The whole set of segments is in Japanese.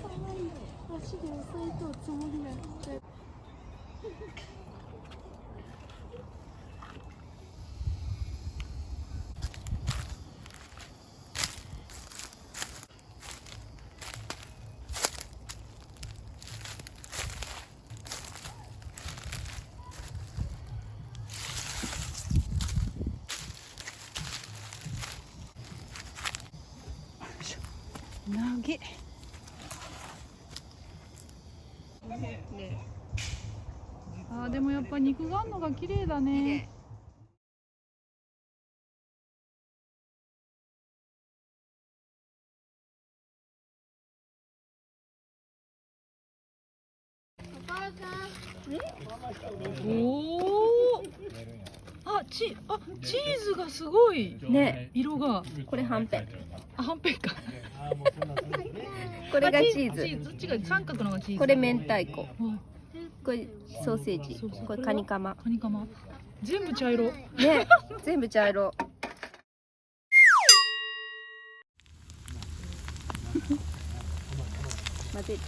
わいい。足で押さえとうつもりなの。投げ。あーでもやっぱ肉があんのが綺麗だね。おお。あ、チーズがすごいね、色が。これはんぺん。あ、はんぺんか。これがチーズ。どっちが三角のがチーズ。これ明太子。うんこれソーセージ。これカニカマ。カニカマ。全部茶色。ね、全部茶色。混ぜる。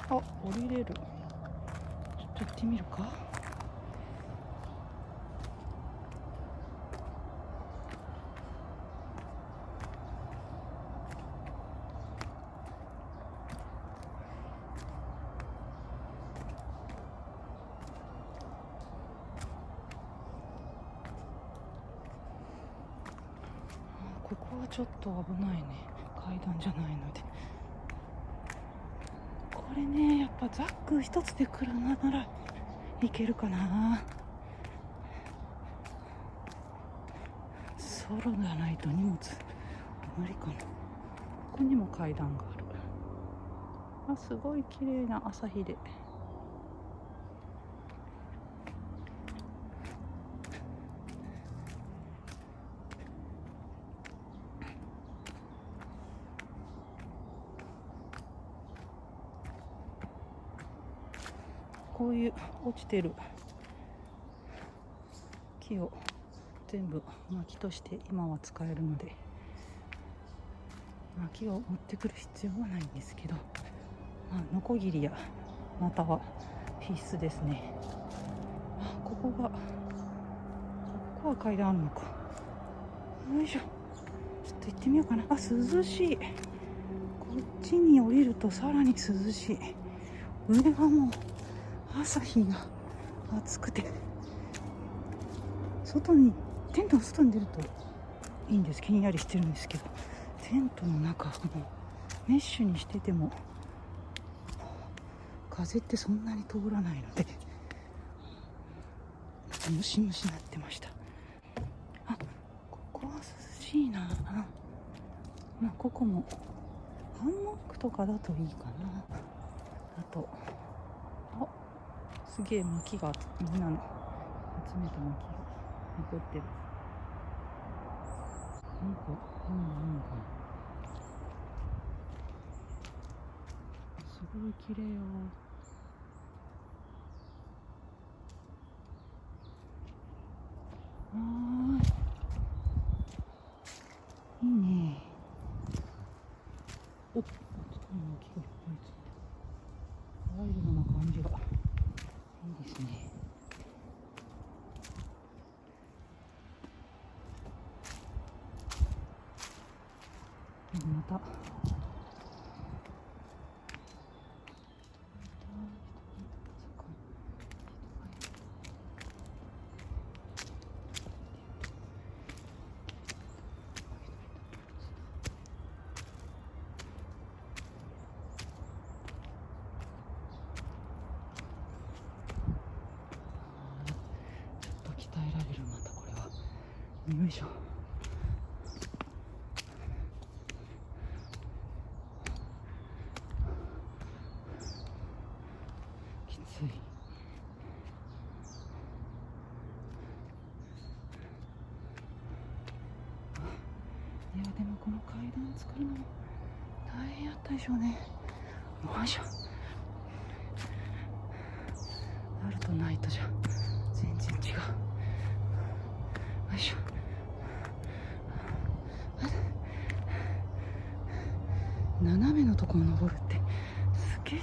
あ、降りれる。ちょっと行ってみるか。ここはちょっと危ないね。階段じゃないので。これね、やっぱザック一つで来るならいけるかな。ソロがないと荷物無理かな。ここにも階段がある。あ、すごい綺麗な朝日で。こういう落ちてる木を全部薪として今は使えるので、薪を持ってくる必要はないんですけど、ノコギリやナタは必須ですね。ここは階段あるのか。よいしょ。ちょっと行ってみようかな。あ、涼しい。こっちに降りるとさらに涼しい。上はもう朝日が暑くて、テントの外に出るといいんです。ひんやりしてるんですけど、テントの中もメッシュにしてても風ってそんなに通らないのでムシムシなってました。ここは涼しいな。ここもハンモックとかだといいかな。あとすげえ薪がみんなの集めた薪が残ってる。なんか変なのかな。すごい綺麗よ。いいね。おっ、ちょっと今木がいっぱいついてワイルドな感じがいいですね。また鍛えられる。またこれはよいしょ。きつい。いやでもこの階段作るのも大変やったでしょうね。よいしょ。あるとないとじゃ全然違う。よいしょ。斜めのところを登るってすげえ